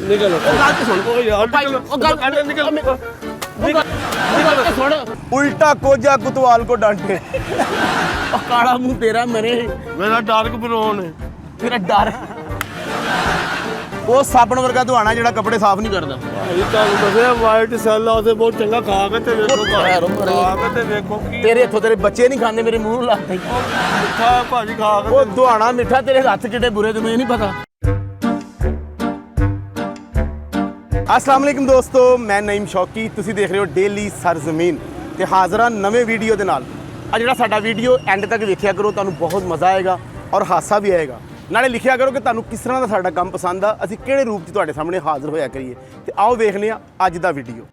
ਨਿਕਲ ਉਹ ਗੱਲ ਤੇ ਸੁਣ ਓ ਯਾਰ ਭਾਈ, ਨਿਕਲ ਉਹ ਗੱਲ ਨਿਕਲ ਉਹ ਗੱਲ ਤੇ ਸੁਣ उल्टा कोजा कुतवाल को डांटे। ਉਹ ਕਾਲਾ ਮੂੰਹ ਤੇਰਾ ਮਰੇ ਮੇਰਾ ਡਾਰਕ ਬਰਾਊਨ ਹੈ ਤੇਰਾ ਡਰ ਉਹ ਸਾਬਣ ਵਰਗਾ ਧਵਾਣਾ ਜਿਹੜਾ ਕੱਪੜੇ ਸਾਫ਼ ਨਹੀਂ ਕਰਦਾ। ਭਾਈ ਤੁਹਾਨੂੰ ਦੱਸਿਆ ਵਾਈਟ ਸੈੱਲ ਆ ਉਹਦੇ ਬਹੁਤ ਚੰਗਾ ਖਾ ਕੇ ਤੇ ਵੇਖੋ ਖਾ ਕੇ ਤੇ ਵੇਖੋ ਕੀ ਤੇਰੇ ਇੱਥੋਂ ਤੇਰੇ ਬੱਚੇ ਨਹੀਂ ਖਾਂਦੇ, ਮੇਰੇ ਮੂੰਹ ਨੂੰ ਲੱਗਦਾ। ਮਿੱਠਾ ਹੈ ਭਾਜੀ ਖਾ ਕੇ ਉਹ ਧਵਾਣਾ ਮਿੱਠਾ, ਤੇਰੇ ਹੱਥ ਕਿੱਡੇ ਬੁਰੇ ਤੈਨੂੰ ਇਹ ਨਹੀਂ ਪਤਾ। अस्सलाम वालेकुम दोस्तों, मैं नईम शौकी, ਤੁਸੀਂ ਦੇਖ ਰਹੇ ਹੋ ਡੇਲੀ ਸਰਜ਼ਮੀਨ ਤੇ ਹਾਜ਼ਰਾਂ ਨਵੇਂ ਵੀਡੀਓ ਦੇ ਨਾਲ। ਆ ਜਿਹੜਾ ਸਾਡਾ ਵੀਡੀਓ ਐਂਡ ਤੱਕ ਵੇਖਿਆ ਕਰੋ, ਤੁਹਾਨੂੰ ਬਹੁਤ ਮਜ਼ਾ ਆਏਗਾ ਔਰ ਹਾਸਾ ਵੀ ਆਏਗਾ। ਨਾਲੇ ਲਿਖਿਆ ਕਰੋ ਕਿ ਤੁਹਾਨੂੰ ਕਿਸ ਤਰ੍ਹਾਂ ਦਾ ਸਾਡਾ ਕੰਮ ਪਸੰਦ ਆ, ਅਸੀਂ ਕਿਹੜੇ ਰੂਪ 'ਚ ਤੁਹਾਡੇ ਸਾਹਮਣੇ ਹਾਜ਼ਰ ਹੋਇਆ ਕਰੀਏ। ਤੇ ਆਓ ਵੇਖਦੇ ਹਾਂ ਅੱਜ ਦਾ ਵੀਡੀਓ।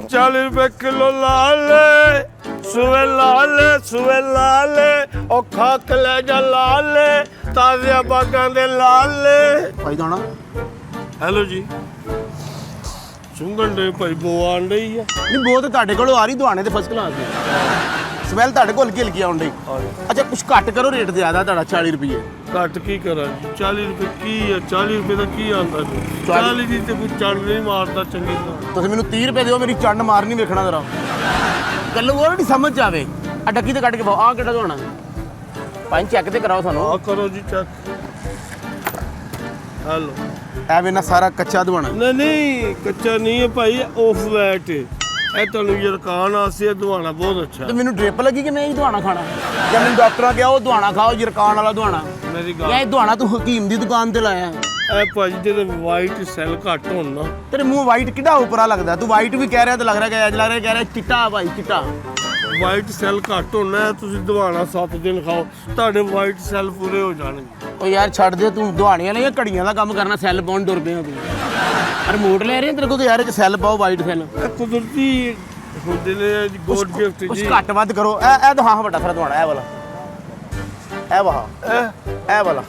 40 ਰੁਪਏ ਕਿਲੋ ਲਾਲੇ ਸੂਏ ਲਾਲੇ ਉਹ ਖਾ ਕੇ ਲੈ ਜਾ ਲਾਲੇ ਤਾਜ਼ੀਆਂ ਬਾਗਾਂ ਦੇ ਲਾਲੇ। ਭਾਈ ਦਾਣਾ ਹੈਲੋ ਜੀ ਚੁੰਗਣ ਦੇ ਭਾਈ ਬੋ ਆਣ ਰਹੀ ਆ ਨਹੀਂ, ਬਹੁਤ ਤੁਹਾਡੇ ਕੋਲੋਂ ਆ ਰਹੀ ਦੁਆਣੇ ਤੇ ਫਸਟ ਕਲਾਸ ਦੀ ਸਮੈਲ ਤੁਹਾਡੇ ਕੋਲ ਹਲਕੀ ਆਉਣ ਡਈ। ਅੱਛਾ ਕੁਝ ਘੱਟ ਕਰੋ, ਰੇਟ ਜ਼ਿਆਦਾ ਤੁਹਾਡਾ 40 ਰੁਪਏ। ਘੱਟ ਕੀ ਕਰਾਂ ਜੀ 40 ਰੁਪਏ ਕੀ ਆ 40 ਰੁਪਏ ਦਾ ਕੀ ਆਂਦਾ ਜੀ 40 ਦੀ ਤੇ ਕੋਈ ਚੰਡ ਨਹੀਂ ਮਾਰਦਾ ਚੰਗੀ ਤਰ੍ਹਾਂ। ਤੁਸੀਂ ਮੈਨੂੰ 30 ਰੁਪਏ ਦਿਓ, ਮੇਰੀ ਚੰਡ ਮਾਰਨੀ ਵੇਖਣਾ ਜ਼ਰਾ। ਗੱਲ ਉਹ ਨਹੀਂ ਸਮਝ ਜਾਵੇ। ਆ ਡੱਕੀ ਤੇ ਕੱਢ ਕੇ ਪਾਓ। ਆ ਕਿਹੜਾ ਦੁਆਣਾ ਭਾਈ, ਚੈੱਕ ਤੇ ਕਰਾਓ ਸਾਨੂੰ। ਆ ਕਰੋ ਜੀ ਚੈੱਕ। ਹੈਲੋ ਐਵੇਂ ਨਾ ਸਾਰਾ ਕੱਚਾ ਦੁਆਣਾ। ਨਹੀਂ ਕੱਚਾ ਨਹੀਂ ਹੈ ਭਾਈ, ਆਫ ਵਾਈਟ ਇਹ ਤੁਹਾਨੂੰ ਯਰਕਾਨ ਆਸੇ ਦਵਾਣਾ ਬਹੁਤ ਅੱਛਾ ਤੇ ਮੈਨੂੰ ਡ੍ਰਿਪ ਲੱਗੀ ਕਿ ਮੈਂ ਇਹ ਦੁਆਣਾ ਖਾਣਾ, ਜਾਂ ਮੈਨੂੰ ਡਾਕਟਰਾਂ ਕਿਹਾ ਉਹ ਦੁਆਣਾ ਖਾਓ ਯਰਕਾਨ ਵਾਲਾ ਦੁਆਣਾ। ਮੇਰੀ ਜਾਂ ਗੱਲ ਇਹ ਦੁਆਣਾ ਤੂੰ ਹਕੀਮ ਦੀ ਦੁਕਾਨ ਤੇ ਲਾਇਆ। ਇਹ ਭਾਜੀ ਜਿਹਦੇ ਵਾਈਟ ਸੈੱਲ ਘੱਟ ਹੋਣ ਨਾ ਤੇਰੇ ਮੂੰਹ ਵਾਈਟ ਕਿੱਡਾ ਉਪਰਾ ਲੱਗਦਾ। ਤੂੰ ਵਾਈਟ ਵੀ ਕਹਿ ਰਿਹਾ ਤੇ ਲੱਗ ਰਿਹਾ ਕਿ ਅੱਜ ਲੱਗ ਰਿਹਾ ਕਹਿ ਰਿਹਾ ਚਿੱਟਾ ਭਾਈ ਚਿੱਟਾ। ਵਾਈਟ ਸੈੱਲ ਘੱਟ ਹੋਣਾ ਤੁਸੀਂ ਦਵਾਣਾ 7 ਦਿਨ ਖਾਓ ਤੁਹਾਡੇ ਵਾਈਟ ਸੈੱਲ ਪੂਰੇ ਹੋ ਜਾਣਗੇ। ਉਹ ਯਾਰ ਛੱਡ ਦੇ, ਤੂੰ ਦੁਆਣੀਆਂ ਵਾਲੀਆਂ ਘੜੀਆਂ ਦਾ ਕੰਮ ਕਰਨਾ, ਸੈੱਲ ਪਾਉਣ ਡੁਰ ਪਿਆ ਤੂੰ। ਰਿਮੋਟ ਲੈ ਰਹੇ ਤੇਰੇ ਕੋਲ ਤੇ ਯਾਰ, ਇਹ 'ਚ ਸੈੱਲ ਪਾਓ ਵਾਈਟ ਸੈੱਲ। ਇਹ ਕੁਦਰਤੀ ਹੁੰਦੇ ਨੇ ਗੋਡ ਗਿਫਟ ਕੁਛ ਜੀ। ਘੱਟ ਵੱਧ ਕਰੋ। ਇਹ ਤਾਂ ਹਾਂ ਵੱਡਾ ਸਾਰਾ ਦੁਆਣਾ, ਇਹ ਵਾਲਾ ਇਹ ਵਾਹ ਇਹ ਵਾਲਾ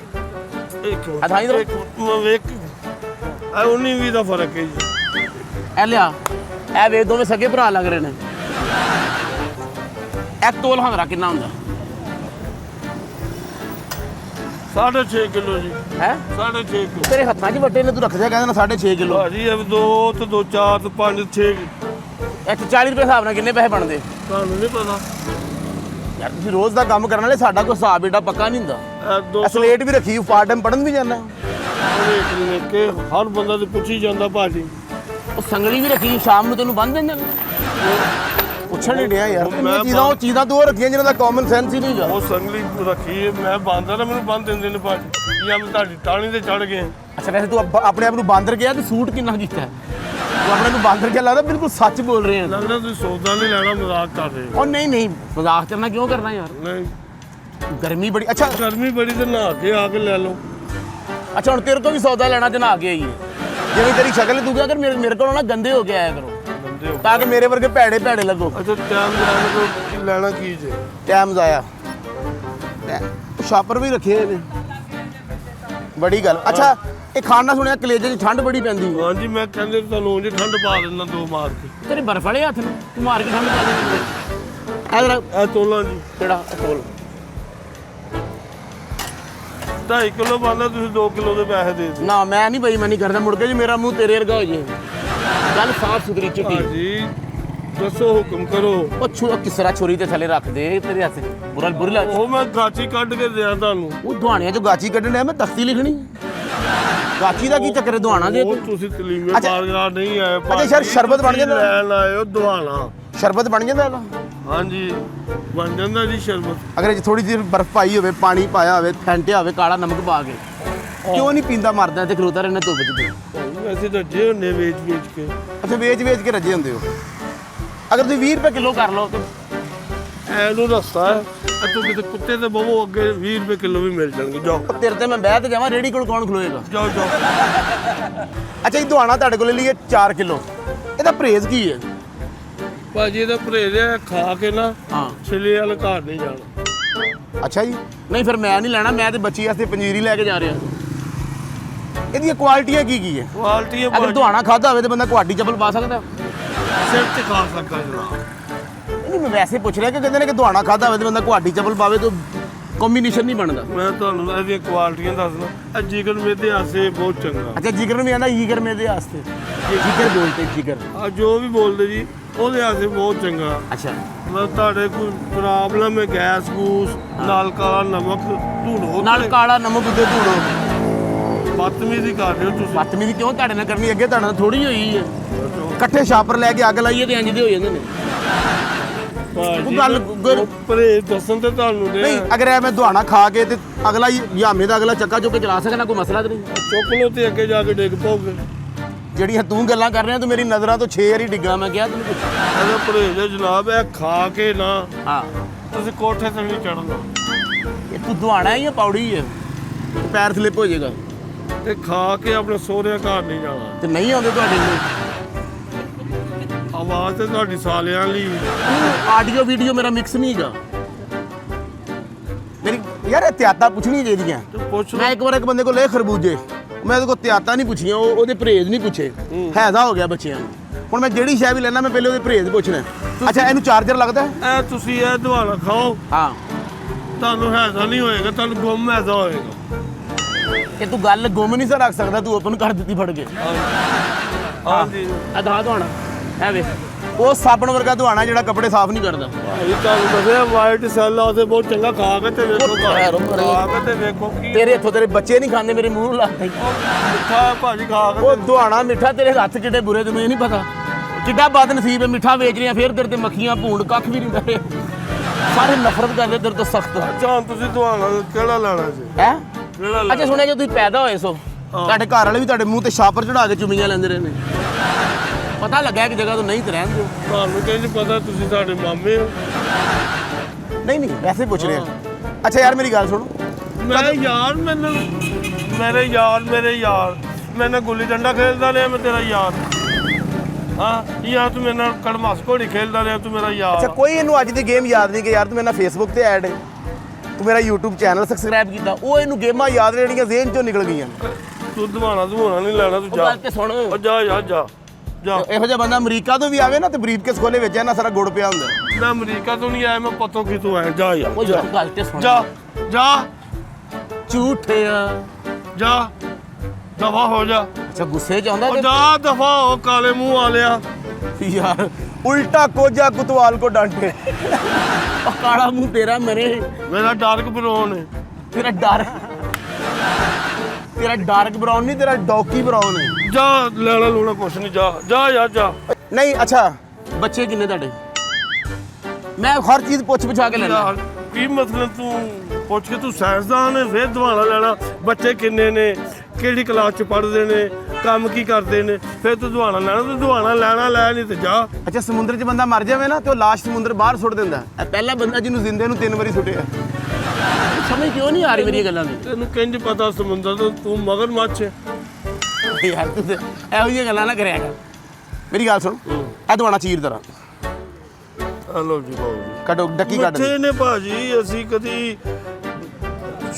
ਇੱਕ ਆ ਥਾਈ ਦਰ। ਮੈਂ ਵੇਖ ਇਹ 19-20 ਦਾ ਫਰਕ ਹੈ ਜੀ। ਇਹ ਲਿਆ, ਇਹ ਵੇ ਦੋਵੇਂ ਸਗੇ ਭਰਾ ਲੱਗ ਰਹੇ ਨੇ। ਇੱਕ ਤੋਲ ਹੰਗਰਾ ਕਿੰਨਾ ਹੁੰਦਾ? 6.5 ਕਿਲੋ ਜੀ। ਹੈ 6.5 ਕਿਲੋ ਤੇਰੇ ਹੱਥਾਂ 'ਚ ਵੱਟੇ ਨੇ, ਤੂੰ ਰੱਖਦਿਆ ਕਹਿੰਦਾ ਨਾ 6.5 ਕਿਲੋ। ਭਾਜੀ ਇਹ 2 ਤੇ 2 4 ਤੇ 5 6 ਇੱਥੇ 40 ਰੁਪਏ ਹਿਸਾਬ ਨਾਲ ਕਿੰਨੇ ਪੈਸੇ ਬਣਦੇ? ਤੁਹਾਨੂੰ ਨਹੀਂ ਪਤਾ। ਯਾਰ ਤੁਸੀਂ ਰੋਜ਼ ਦਾ ਕੰਮ ਕਰਨ ਵਾਲੇ, ਸਾਡਾ ਕੋਈ ਹਿਸਾਬ ਏਡਾ ਪੱਕਾ ਨਹੀਂ ਹੁੰਦਾ। ਇਹ 200 ਸਲੇਟ ਵੀ ਰੱਖੀ, ਪਾਰਟ ਟਾਈਮ ਪੜਨ ਵੀ ਜਾਂਦਾ। ਰੇਟ ਲੈ ਕੇ ਹਰ ਬੰਦਾ ਤੇ ਪੁੱਛੀ ਜਾਂਦਾ ਭਾਜੀ। ਉਹ ਸੰਗਲੀ ਵੀ ਰੱਖੀ, ਸ਼ਾਮ ਨੂੰ ਤੈਨੂੰ ਬੰਨ ਦਿੰਦੇ ਨੇ। ਪੁੱਛਣ ਨਹੀਂ ਡਿਆ ਯਾਰ, ਮੈਂ ਉਹ ਚੀਜ਼ਾਂ ਤੂੰ ਰੱਖੀਆਂ ਜਿਹਨਾਂ ਦਾ ਕਾਮਨ ਸੈਂਸ ਹੀ ਨਹੀਂਗਾ। ਉਹ ਸੰਗਲੀ ਰੱਖੀ ਹੈ, ਮੈਂ ਬਾਂਦਰ ਨਾ ਮੈਨੂੰ ਬੰਨ ਦਿੰਦੇ ਨੇ ਭਾਜੀ। ਜਾਂ ਮੈਂ ਤੁਹਾਡੀ ਟਾਣੀ ਤੇ ਚੜ ਗਏ। ਅੱਛਾ ਵੈਸੇ ਤੂੰ ਆਪਣੇ ਆਪ ਨੂੰ ਬਾਂਦਰ ਗਿਆ ਤੇ ਸੂਟ ਕਿੰਨਾ ਕੀਤਾ ਹੈ? ਤੂੰ ਆਪਣੇ ਨੂੰ ਬਾਂਦਰ ਗਿਆ ਲੱਗਦਾ, ਬਿਲਕੁਲ ਸੱਚ ਬੋਲ ਰਹੇ ਹਾਂ। ਲੱਗਦਾ ਤੁਸੀਂ ਸੌਦਾ ਨਹੀਂ ਲੈਣਾ, ਮਜ਼ਾਕ ਕਰ ਰਹੇ ਹੋ। ਉਹ ਨਹੀਂ ਮਜ਼ਾਕ ਕਰਨਾ ਕਿਉਂ ਕਰਨਾ ਯਾਰ, ਨਹੀਂ ਗਰਮੀ ਬੜੀ। ਅੱਛਾ ਗਰਮੀ ਬੜੀ ਤੇ ਨਹਾ ਕੇ ਆ ਕੇ ਲੈ ਲਓ। ਅੱਛਾ ਹੁਣ ਤੇਰੇ ਤੋਂ ਵੀ ਸੌਦਾ ਲੈਣਾ ਤੇ ਨਹਾ ਕੇ ਆਈਏ। ਜਿਵੇਂ ਤੇਰੀ ਸ਼ਕਲ ਤੂੰ ਕਿਹਾ ਕਰ ਮੇਰੇ ਕੋਲ ਨਾ ਗੰਦੇ ਹੋ ਕੇ ਆਇਆ ਕਰੋ, ਬੰਦੇ ਹੋ ਤਾਂ ਕਿ ਮੇਰੇ ਵਰਗੇ ਭੈੜੇ ਲੱਗੋ। ਅੱਛਾ ਟਾਈਮ ਲੈਣਾ ਕੀ ਜੇ? ਟਾਈਮ ਜ਼ਾਇਆ। ਸ਼ਾਪਰ ਵੀ ਰੱਖੇ ਨੇ, ਬੜੀ ਗੱਲ। ਅੱਛਾ ਇਹ ਖਾਣਾ ਸੁਣਿਆ ਕਲੇਜੇ 'ਚ ਠੰਡ ਬੜੀ ਪੈਂਦੀ। ਹਾਂਜੀ ਮੈਂ ਕਹਿੰਦੇ ਤੁਹਾਨੂੰ ਉਂਝ ਠੰਡ ਪਾ ਦਿੰਦਾ 2 ਮਾਰ ਕੇ। ਤੇਰੇ ਬਰਫ ਵਾਲੇ ਹੱਥ ਨੂੰ ਤੂੰ ਮਾਰ ਕੇ ਠੰਡ ਪਾ ਦੇ। ਇਹ ਤੋਲਾ ਜੀ ਕਿਹੜਾ ਤੋਲ? 2.5 ਕਿਲੋ ਬਣਦਾ, ਤੁਸੀਂ 2 ਕਿਲੋ ਦੇ ਪੈਸੇ ਦੇ ਦਿਓ। ਨਾ ਮੈਂ ਨਹੀਂ ਬੇਈਮਾਨੀ ਕਰਦਾ, ਮੁੜ ਕੇ ਜੀ ਮੇਰਾ ਮੂੰਹ ਤੇਰੇ ਵਰਗਾ ਹੋ ਜੇ। ਗੱਲ ਸਾਫ ਸੁਥਰੀ ਚਿੱਟੀ। ਭਾਜੀ ਦੱਸੋ ਹੁਕਮ ਕਰੋ। ਉਹ ਕਿਸ ਤਰ੍ਹਾਂ ਛੁਰੀ ਤੇ ਥੱਲੇ ਰੱਖ ਦੇ, ਤੇਰੇ ਹੱਥ ਬੁਰੀ ਲੱਗ। ਉਹ ਮੈਂ ਗਾਚੀ ਕੱਢ ਕੇ ਦਿਆਂ ਤੁਹਾਨੂੰ। ਉਹ ਦੁਆਣਿਆਂ 'ਚੋਂ ਗਾਚੀ ਕੱਢਣ ਡਿਆ, ਮੈਂ ਤਖਤੀ ਲਿਖਣੀ। ਗਾਚੀ ਦਾ ਕੀ ਚੱਕਰ ਹੈ ਦੁਆਣਾ ਦੇ? ਉਹ ਤੁਸੀਂ ਤਲੀਮੇ ਬਾਜ਼ਾਰ ਨਹੀਂ ਆਏ ਅੱਛਾ ਯਾਰ ਸ਼ਰਬਤ ਬਣ ਜਾਂਦਾ? ਲੈਣ ਆਏ ਹੋ ਦਵਾਣਾ। ਸ਼ਰਬਤ ਬਣ ਜਾਂਦਾ ਇਹਦਾ? ਹਾਂਜੀ ਬਣ ਜਾਂਦਾ ਜੀ ਸ਼ਰਬਤ। ਅਗਰ ਇਹ 'ਚ ਥੋੜੀ ਜਿਹੀ ਬਰਫ਼ ਪਾਈ ਹੋਵੇ, ਪਾਣੀ ਪਾਇਆ ਹੋਵੇ, ਫੈਂਟਿਆ ਹੋਵੇ, ਕਾਲਾ ਨਮਕ ਪਾ ਕੇ, ਕਿਉਂ ਨਹੀਂ ਪੀਂਦਾ? ਮਰਦਾ ਤੇ ਖਲੋਤਾ ਰਹਿਣਾ ਧੁੱਪ 'ਚ। ਵੈਸੇ ਤਾਂ ਜੇ ਹੁੰਨੇ ਵੇਚ ਕੇ। ਅੱਛਾ ਵੇਚ ਕੇ ਰੱਜੇ ਹੁੰਦੇ ਹੋ। ਅਗਰ ਤੁਸੀਂ 20 ਰੁਪਏ ਕਿਲੋ ਕਰ ਲਓ ਤੇ ਐਨੂੰ ਰਸਤਾ ਹੈ ਤੂੰ ਕਿਤੇ ਕੁੱਤੇ ਤੇ ਬਵੋ ਅੱਗੇ 20 ਰੁਪਏ ਕਿਲੋ ਵੀ ਮਿਲ ਜਾਣਗੇ। ਜਾਓ ਤੇਰੇ ਤੇ ਮੈਂ ਬਹਿ ਤੇ ਜਾਵਾਂ, ਰੇੜੀ ਕੋਲ ਕੌਣ ਖਲੋਏਗਾ? ਜਾਓ ਜਾਓ। ਅੱਛਾ ਇਹ ਦੁਆਣਾ ਤੁਹਾਡੇ ਕੋਲ ਲਈਏ 4 ਕਿਲੋ, ਇਹਦਾ ਪਰਹੇਜ਼ ਕੀ ਹੈ? ਭਾਜੀ ਇਹਦਾ ਪਰਹੇਜ਼ ਹੈ ਖਾ ਕੇ ਨਾ ਹਾਂ ਛਿਲੇ ਵਾਲੇ ਘਰ ਨਹੀਂ ਜਾਣਾ। ਅੱਛਾ ਜੀ, ਨਹੀਂ ਫਿਰ ਮੈਂ ਨਹੀਂ ਲੈਣਾ, ਮੈਂ ਤੇ ਬੱਚੀ ਵਾਸਤੇ ਪੰਜੀਰੀ ਲੈ ਕੇ ਜਾ ਰਿਹਾ। ਇਹਦੀਆਂ ਕੁਆਲਿਟੀਆਂ ਕੀ ਹੈ? ਕੁਆਲਿਟੀ ਹੈ ਅਗਰ ਦੁਆਣਾ ਖਾਦਾ ਹੋਵੇ ਤੇ ਬੰਦਾ ਕੁਆਡੀ ਚੱਪਲ ਪਾ ਸਕਦਾ? ਸਿਰ ਤੇ ਖਾ ਸਕਦਾ ਜਨਾਬ। ਨਹੀਂ ਮੈਂ ਵੈਸੇ ਪੁੱਛ ਰਿਹਾ ਕਿ ਕਹਿੰਦੇ ਨੇ ਕਿ ਦੁਆਣਾ ਖਾਦਾ ਹੋਵੇ ਤੇ ਬੰਦਾ ਕੁਆਡੀ ਚੱਪਲ ਪਾਵੇ, ਤਾਂ ਕੰਬੀਨੇਸ਼ਨ ਨਹੀਂ ਬਣਦਾ। ਮੈਂ ਤੁਹਾਨੂੰ ਇਹਦੀਆਂ ਕੁਆਲਿਟੀਆਂ ਦੱਸਦਾ। ਇਹ ਜਿਗਰ ਮੇਦੇ ਆਸੇ ਬਹੁਤ ਚੰਗਾ। ਅੱਛਾ ਜਿਗਰ ਨੂੰ ਵੀ ਆਂਦਾ ਜਿਗਰ ਮੇਰੇ ਵਾਸਤੇ ਜਿਗਰ ਬੋਲਦੇ ਜਿਗਰ ਆ ਜੋ ਵੀ ਬੋਲਦੇ ਜੀ ਉਹਦੇ ਆਸੇ ਬਹੁਤ ਚੰਗਾ। ਅੱਛਾ ਮੈਂ ਤੁਹਾਡੇ ਕੋਈ ਪ੍ਰੋਬਲਮ ਹੈ ਗੈਸ ਗੂਸ ਨਾਲ ਕਾਲਾ ਨਮਕ ਢੂੜੋ ਨਾਲ ਕਾਲਾ ਨਮਕ ਉੱਤੇ ਧੂੜੋ। ਬਦਤਮੀਜ਼ੀ ਕਰ ਰਹੇ ਹੋ ਤੁਸੀਂ। ਬਦਤਮੀਜ਼ੀ ਕਿਉਂ ਤੁਹਾਡੇ ਨਾਲ ਕਰਨੀ? ਅੱਗੇ ਤੁਹਾਡੇ ਨਾਲ ਥੋੜੀ ਹੋਈ ਹੈ। ਇਕੱਠੇ ਛਾਪਰ ਲੈ ਕੇ ਅੱਗ ਲਾਈਏ ਤੇ ਇੰਜ ਦੇ ਹੋ ਜਾਂਦੇ ਨੇ। ਭਾਜੀ, ਗੱਲ ਪਰਹੇਜ਼ ਦੱਸਣ ਤੇ ਤੁਹਾਨੂੰ ਦੇ ਨਹੀਂ ਅਗਰ ਇਹ ਮੈਂ ਦੁਹਾਣਾ ਖਾ ਕੇ ਤੇ ਅਗਲਾ ਯਾਮੇ ਦਾ ਅਗਲਾ ਚੱਕਾ ਚੁੱਕ ਕੇ ਚਲਾ ਸਕਣਾ ਕੋਈ ਮਸਲਾ ਤਾਂ ਨਹੀਂ। ਚੁੱਕ ਲਓ ਤੇ ਅੱਗੇ ਜਾ ਕੇ ਡਿੱਗ ਪਓਗੇ। ਜਿਹੜੀਆਂ ਤੂੰ ਗੱਲਾਂ ਕਰ ਰਿਹਾ ਤੂੰ ਮੇਰੀ ਨਜ਼ਰਾਂ ਤੋਂ 6 ਵਾਰੀ ਡਿੱਗਾ। ਮੈਂ ਕਿਹਾ ਤੈਨੂੰ ਕੁਛ ਇਹਦਾ ਪਰਹੇਜ਼ ਹੈ ਜਨਾਬ। ਇਹ ਖਾ ਕੇ ਨਾ ਹਾਂ ਤੁਸੀਂ ਕੋਠੇ ਤੇ ਨਹੀਂ ਚੜਨਾ। ਇਹ ਤੂੰ ਦੁਹਾਣਾ ਹੈ ਜਾਂ ਪੌੜੀ ਹੈ? ਪੈਰ ਸਲਿੱਪ ਹੋ ਜਾਏਗਾ ਤੇ ਖਾ ਕੇ ਆਪਣੇ ਸਹੁਰਿਆਂ ਘਰ ਨਹੀਂ ਜਾਣਾ। ਤੇ ਨਹੀਂ ਆਉਂਦੇ ਤੁਹਾਡੇ ਨੂੰ। ਆਵਾਜ਼ ਤੇ ਤੁਹਾਡੀ ਸਾਲਿਆਂ ਲਈ। ਆਡੀਓ ਵੀਡੀਓ ਮੇਰਾ ਮਿਕਸ ਨਹੀਂ ਹੈਗਾ। ਮੇਰੀ ਯਾਰ ਇhtiyਾਤਾਂ ਪੁੱਛਣੀਆਂ ਚਾਹੀਦੀਆਂ। ਤੇ ਪੁੱਛ ਮੈਂ ਇੱਕ ਵਾਰ ਇੱਕ ਬੰਦੇ ਕੋਲ ਲਏ ਖਰਬੂਜੇ, ਮੈਂ ਉਹਦੇ ਕੋਲ ਇhtiyਾਤਾਂ ਨਹੀਂ ਪੁੱਛੀਆਂ, ਉਹਦੇ ਪਰਹੇਜ਼ ਨਹੀਂ ਪੁੱਛੇ। ਹੈਜ਼ਾ ਹੋ ਗਿਆ ਬੱਚਿਆਂ ਨੂੰ। ਹੁਣ ਮੈਂ ਜਿਹੜੀ ਸ਼ੈ ਵੀ ਲੈਣਾ ਮੈਂ ਪਹਿਲੇ ਉਹਦੇ ਪਰਹੇਜ਼ ਪੁੱਛਣਾ। ਅੱਛਾ ਇਹਨੂੰ ਚਾਰਜਰ ਲੱਗਦਾ ਹੈ? ਇਹ ਤੁਸੀਂ ਇਹ ਦਵਾਣਾ ਖਾਓ ਹਾਂ ਤੁਹਾਨੂੰ ਹੈਜ਼ਾ ਨਹੀਂ ਹੋਏਗਾ, ਤੁਹਾਨੂੰ ਗੁੰਮ ਹੈਜ਼ਾ ਹੋਏਗਾ। ਇਹ ਤੂੰ ਗੱਲ ਗੁੰਮ ਨਹੀਂ ਸਰ ਰੱਖ ਸਕਦਾ। ਤੂੰ ਓਪਨ ਕਰ ਦਿੱਤੀ ਫੜ ਕੇ। ਹਾਂਜੀ ਅਧਾ ਦਵਾਣਾ ਹੈ ਵੇ ਉਹ ਸਾਬਣ ਵਰਗਾ ਦਵਾਣਾ ਜਿਹੜਾ ਕੱਪੜੇ ਸਾਫ਼ ਨਹੀਂ ਕਰਦਾ। ਭਾਈ ਤੁਹਾਨੂੰ ਦੱਸਿਆ ਵਾਈਟ ਸੈੱਲ ਆ ਉਹਦੇ ਬਹੁਤ ਚੰਗਾ। ਖਾ ਕੇ ਤੇ ਵੇਖੋ ਖਾ ਕੇ ਤੇ ਵੇਖੋ ਕੀ ਤੇਰੇ ਇੱਥੋਂ ਤੇਰੇ ਬੱਚੇ ਨਹੀਂ ਖਾਂਦੇ ਮੇਰੇ ਮੂੰਹ ਨੂੰ ਲੱਗਦਾ। ਮਿੱਠਾ ਹੈ ਭਾਜੀ। ਖਾ ਕੇ ਉਹ ਦਵਾਣਾ ਮਿੱਠਾ ਤੇਰੇ ਹੱਥ ਕਿੱਡੇ ਬੁਰੇ ਤੈਨੂੰ ਇਹ ਨਹੀਂ ਪਤਾ ਕਿੱਡਾ ਬਦਨਸੀਬ ਹੈ। ਮਿੱਠਾ ਵੇਚ ਰਿਹਾ ਫਿਰ ਤੇਰੇ ਤੇ ਮੱਖੀਆਂ ਭੂੰਡ ਕੱਖ ਵੀ ਨਹੀਂ ਰਹੇ। ਸਾਰੇ ਨਫ਼ਰਤ ਕਰਦੇ ਤੇਰੇ ਤੋਂ ਸਖਤ। ਅੱਛਾ ਹੁਣ ਤੁਸੀਂ ਦਵਾਣਾ ਕਿਹੜਾ ਲੈਣਾ ਜੀ? ਹੈ ਕਿਹੜਾ ਅੱਛਾ ਸੁਣਿਆ ਜੇ ਤੁਸੀਂ ਪੈਦਾ ਹੋਏ ਸੋ ਤੁਹਾਡੇ ਘਰ ਵਾਲੇ ਵੀ ਤੁਹਾਡੇ ਮੂੰਹ ਤੇ ਛਾਪਰ ਚੜਾ ਕੇ ਚੁੰਮੀਆਂ ਲੈਂਦੇ ਰਹੇ ਨੇ। ਪਤਾ ਲੱਗਾ ਕਿ ਜਗ੍ਹਾ ਤੋਂ ਨਹੀਂ ਤੇ ਰਹਿਣ ਦਿਓ। ਤੁਹਾਨੂੰ ਕਹਿੰਦੇ ਪਤਾ ਤੁਸੀਂ ਸਾਡੇ ਮਾਮੇ ਹੋ। ਨਹੀਂ ਨਹੀਂ ਵੈਸੇ ਪੁੱਛ ਰਿਹਾ। ਅੱਛਾ ਯਾਰ ਮੇਰੀ ਗੱਲ ਸੁਣ। ਮੈਂ ਯਾਰ ਮੈਨੂੰ ਮੇਰੇ ਯਾਰ ਮੈਂ ਨਾਲ ਗੁੱਲੀ ਡੰਡਾ ਖੇਡਦਾ ਰਿਹਾ। ਮੈਂ ਤੇਰਾ ਯਾਰ ਹਾਂ ਯਾਰ ਤੂੰ ਮੇਰੇ ਨਾਲ ਕੜਮਾਸ ਘੋੜੀ ਖੇਡਦਾ ਰਿਹਾ। ਤੂੰ ਮੇਰਾ ਯਾਰ। ਅੱਛਾ ਕੋਈ ਇਹਨੂੰ ਅੱਜ ਦੀ ਗੇਮ ਯਾਦ ਨਹੀਂ ਕਿ ਯਾਰ ਤੂੰ ਮੇਰੇ ਨਾਲ ਫੇਸਬੁੱਕ ਤੇ ਐਡ ਹੈ, ਤੂੰ ਮੇਰਾ YouTube ਚੈਨਲ ਸਬਸਕ੍ਰਾਈਬ ਕੀਤਾ। ਉਹ ਇਹਨੂੰ ਗੇਮਾਂ ਯਾਦ ਨੇ ਜਿਹੜੀਆਂ ਜ਼ੇਨ ਚੋਂ ਨਿਕਲ ਗਈਆਂ। ਤੂੰ ਦਵਾਣਾ ਨਹੀਂ ਲੈਣਾ। ਤੂੰ ਉਹ ਜਾ ਗੱਲ ਤੇ ਸੁਣ। ਉਹ ਜਾ ਯਾਰ ਜਾ ਜਾ। ਇਹੋ ਜਿਹਾ ਬੰਦਾ ਅਮਰੀਕਾ ਤੋਂ ਵੀ ਆਵੇ ਨਾ ਤੇ ਬਰੀਫ ਕੇਸ ਖੋਲੇ ਵਿੱਚ ਇਹਨਾਂ ਸਾਰਾ ਗੁੜ ਪਿਆ ਹੁੰਦਾ। ਮੈਂ ਅਮਰੀਕਾ ਤੋਂ ਨਹੀਂ ਆਇਆ। ਮੈਂ ਪਤੋਂ ਕਿਤੋਂ ਆਇਆ। ਜਾ ਯਾਰ ਉਹ ਯਾਰ ਗੱਲ ਤੇ ਸੁਣ। ਜਾ ਜਾ ਝੂਠਿਆ ਜਾ ਦਫਾ ਹੋ ਜਾ। ਅੱਛਾ ਗੁੱਸੇ ਚ ਆਉਂਦਾ ਉਹ ਕਿ ਜਾ ਦਫਾ ਹੋ ਕਾਲੇ ਮੂੰਹ ਵਾਲਿਆ। ਯਾਰ ਉਲਟਾ ਕੋਜਾ ਕੁਤਵਾਲ ਕੋ ਡਾਂਟੇ। ਉਹ ਕਾਲਾ ਮੂੰਹ ਤੇਰਾ ਮਰੇ। ਮੇਰਾ ਡਾਰਕ ਬਰਾਊਨ ਹੈ। ਤੇਰਾ ਡਾਰਕ ਬਰਾਊਨ ਨਹੀਂ ਤੇਰਾ ਡੌਕੀ ਬਰਾਊਨ ਹੈ। ਜਾ ਲੈਣਾ ਲੂਣਾ ਕੁਛ ਨਹੀਂ। ਜਾ ਜਾ ਯਾਰ ਜਾ। ਨਹੀਂ ਅੱਛਾ ਬੱਚੇ ਕਿੰਨੇ ਤੁਹਾਡੇ? ਮੈਂ ਹਰ ਚੀਜ਼ ਪੁੱਛ ਪੁਛਾ ਕੇ ਲੈਣਾ। ਯਾਰ ਕੀ ਮਤਲਬ ਤੂੰ ਪੁੱਛ ਕੇ ਤੂੰ ਸਾਇੰਸਦਾਨ ਹੈ ਫਿਰ ਦਵਾਣਾ ਲੈਣਾ? ਬੱਚੇ ਕਿੰਨੇ ਨੇ, ਕਿਹੜੀ ਕਲਾਸ ਚ ਪੜ੍ਹਦੇ ਨੇ, ਕੰਮ ਕੀ ਕਰਦੇ ਨੇ, ਫਿਰ ਤੂੰ ਦਵਾਣਾ ਲੈਣਾ? ਤੂੰ ਦਵਾਣਾ ਲੈਣਾ ਲੈ ਨਹੀਂ ਤੇ ਜਾ। ਅੱਛਾ ਸਮੁੰਦਰ 'ਚ ਬੰਦਾ ਮਰ ਜਾਵੇ ਨਾ ਤੇ ਉਹ ਲਾਸ਼ ਸਮੁੰਦਰ ਬਾਹਰ ਸੁੱਟ ਦਿੰਦਾ। ਇਹ ਪਹਿਲਾ ਬੰਦਾ ਜਿਹਨੂੰ ਜ਼ਿੰਦੇ ਨੂੰ 3 ਵਾਰੀ ਸੁੱਟਿਆ। ਸਮਝ ਕਿਉਂ ਨਹੀਂ ਆ ਰਹੀ ਮੇਰੀ ਗੱਲਾਂ ਦੀ? ਤੈਨੂੰ ਕਿੰਜ ਪਤਾ ਸਮੁੰਦਰ ਤੋਂ? ਤੂੰ ਮਗਰ ਮੱਛ ਹੈ। ਯਾਰ ਤੂੰ ਇਹੋ ਜਿਹੀਆਂ ਗੱਲਾਂ ਨਾ ਕਰਿਆ ਕਰ। ਮੇਰੀ ਗੱਲ ਸੁਣ ਇਹ ਦਵਾਣਾ ਚੀਰ ਤਰ੍ਹਾਂ ਹਲੋ ਜੀ ਬਾਬੂ ਜੀ। ਕੱਢੋ ਡੱਕੀ ਕੱਢ ਦੇ। ਬੱਚੇ ਨੇ ਭਾਜੀ ਅਸੀਂ ਕਦੀ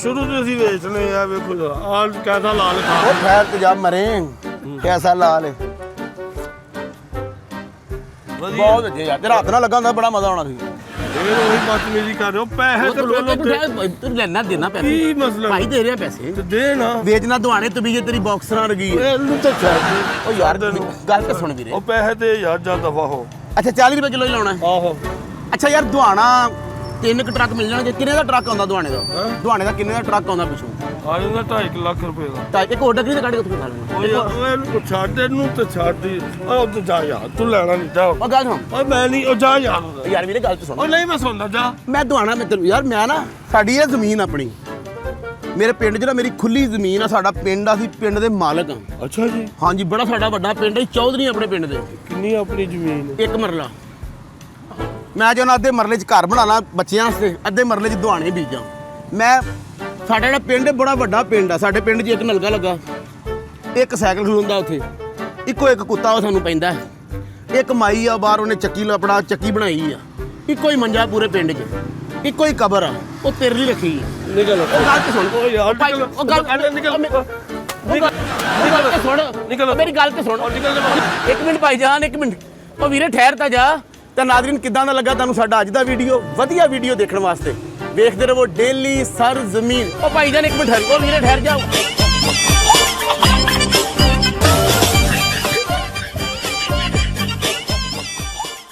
ਸ਼ੁਰੂ ਤੋਂ ਅਸੀਂ ਵੇਚਨੇ ਆ। ਵੇਖੋ ਆਲ ਕੈਸਾ ਲਾਲ ਖਾ। ਉਹ ਠਹਿਰ ਤੇ ਜਾ ਮਰੇ ਕੈਸਾ ਲਾਲ ਹੈ। ਬਹੁਤ ਅੱਛੇ ਯਾਰ ਤੇਰਾ ਹੱਥ ਨਾਲ ਲੱਗਾ ਹੁੰਦਾ ਬੜਾ ਮਜ਼ਾ ਆਉਣਾ ਸੀ। ਇਹ ਉਹੀ ਬਦਤਮੀਜ਼ੀ ਕਰ ਰਹੇ ਹੋ। ਪੈਸੇ ਤੇ ਪਹਿਲਾਂ ਤੂੰ ਲੈਣਾ ਦੇਣਾ ਪੈਸੇ। ਕੀ ਮਸਲਾ? ਭਾਈ ਦੇ ਰਿਹਾ ਪੈਸੇ ਤੇ ਦੇ ਨਾ। ਵੇਚਣਾ ਦਵਾਣੇ ਤਬੀਅਤ ਤੇਰੀ ਬਾਕਸਰਾਂ ਰਗੀ ਹੈ। ਇਹਨੂੰ ਤਾਂ ਛੱਡ। ਉਹ ਯਾਰ ਗੱਲ ਤਾਂ ਸੁਣ ਵੀਰੇ। ਉਹ ਪੈਸੇ ਤੇ ਯਾਰ ਜਾ ਦਫਾ ਹੋ। ਅੱਛਾ 40 ਰੁਪਏ ਕਿਲੋ ਹੀ ਲਾਉਣਾ ਹੈ। ਆਹੋ ਅੱਛਾ ਯਾਰ ਦੁਹਾਣਾ 3 ਟਰੱਕ ਮਿਲ ਜਾਣਗੇ। ਕਿੰਨੇ ਦਾ ਟਰੱਕ ਆਉਂਦਾ ਦੁਹਾਣੇ ਦਾ? ਦੁਹਾਣੇ ਦਾ ਕਿੰਨੇ ਦਾ ਟਰੱਕ ਆਉਂਦਾ ਪਿੱਛੋਂ? ਆ ਜਾਂਦਾ 2.5 ਲੱਖ ਰੁਪਏ ਦਾ। ਤਾਂ ਇੱਕ ਹੋਰ ਡੱਕਰੀ ਤੇ ਕੱਢ ਕੇ ਉੱਥੇ ਖਾ ਲੈਣਾ। ਉਹ ਯਾਰ ਉਹ ਇਹਨੂੰ ਛੱਡ ਇਹਨੂੰ ਤੇ ਛੱਡ ਦੀ। ਉਹ ਤੂੰ ਜਾ ਯਾਰ ਤੂੰ ਲੈਣਾ ਨਹੀਂ ਜਾ। ਉਹ ਗੱਲ ਸੁਣ ਓਏ ਮੈਂ ਨਹੀਂ। ਉਹ ਜਾ ਯਾਰ। ਯਾਰ ਵੀਰੇ ਗੱਲ ਤਾਂ ਸੁਣ। ਉਹ ਨਹੀਂ ਮੈਂ ਸੁਣਦਾ ਜਾ। ਮੈਂ ਦੁਹਾਣਾ ਮੈਂ ਤੈਨੂੰ ਯਾਰ ਮੈਂ ਨਾ ਸਾਡੀ ਇਹ ਜ਼ਮੀਨ ਆਪਣੀ ਮੇਰੇ ਪਿੰਡ ਜਿਹੜਾ ਮੇਰੀ ਖੁੱਲੀ ਜ਼ਮੀਨ ਆ। ਸਾਡਾ ਪਿੰਡ ਆ, ਅਸੀਂ ਪਿੰਡ ਦੇ ਮਾਲਕ ਆ। ਅੱਛਾ ਜੀ। ਹਾਂਜੀ ਬੜਾ ਸਾਡਾ ਵੱਡਾ ਪਿੰਡ ਹੈ। ਚੌਧਰੀ ਆਪਣੇ ਪਿੰਡ ਦੇ। ਕਿੰਨੀ ਆਪਣੀ ਜ਼ਮੀਨ? 1 ਮਰਲਾ। ਮੈਂ ਜੋ ਨਾ ਅੱਧੇ ਮਰਲੇ 'ਚ ਘਰ ਬਣਾਣਾ ਬੱਚਿਆਂ ਵਾਸਤੇ, ਅੱਧੇ ਮਰਲੇ 'ਚ ਦੁਹਾਣੇ ਬੀਜਾਂ। ਮੈਂ ਸਾਡਾ ਜਿਹੜਾ ਪਿੰਡ ਹੈ ਬੜਾ ਵੱਡਾ ਪਿੰਡ ਆ। ਸਾਡੇ ਪਿੰਡ 'ਚ ਇੱਕ ਨਲਕਾ ਲੱਗਾ, ਇੱਕ ਸਾਈਕਲ ਖਲੋਂਦਾ ਉੱਥੇ, ਇੱਕੋ ਇੱਕ ਕੁੱਤਾ ਉਹ ਸਾਨੂੰ ਪੈਂਦਾ, ਇੱਕ ਮਾਈ ਆ ਬਾਹਰ ਉਹਨੇ ਆਪਣਾ ਚੱਕੀ ਬਣਾਈ ਆ, ਇੱਕੋ ਹੀ ਮੰਜਾ ਪੂਰੇ ਪਿੰਡ 'ਚ, ਇੱਕੋ ਹੀ ਕਬਰ ਆ ਉਹ ਤੇਰੇ ਲਈ ਰੱਖੀ ਆ। ਨਿਕਲ। ਉਹ ਗੱਲ ਤੇ ਸੁਣ। ਉਹ ਯਾਰ ਭਾਈ, ਉਹ ਗੱਲ ਨਿਕਲ। ਤੇ ਸੁਣ। ਨਿਕਲ। ਮੇਰੀ ਗੱਲ ਤੇ ਸੁਣ। ਨਿਕਲ। 1 ਮਿੰਟ ਭਾਈ ਜਾਨ 1 ਮਿੰਟ। ਉਹ ਵੀਰੇ ਠਹਿਰ ਤਾਂ ਜਾ। ਤਾਂ ਨਾਜ਼ਰੀਨ ਕਿੱਦਾਂ ਦਾ ਲੱਗਾ ਤੁਹਾਨੂੰ ਸਾਡਾ ਅੱਜ ਦਾ ਵੀਡੀਓ? ਵਧੀਆ ਵੀਡੀਓ ਦੇਖਣ ਵਾਸਤੇ ਵੇਖਦੇ ਰਹੋ ਡੇਲੀ ਸਰਜ਼ਮੀਨ। ਉਹ ਭਾਈ ਜਾਨ ਇੱਕ ਮਿੰਟ ਠਹਿਰ, ਉਹ ਵੀਰੇ ਠਹਿਰ ਜਾਓ।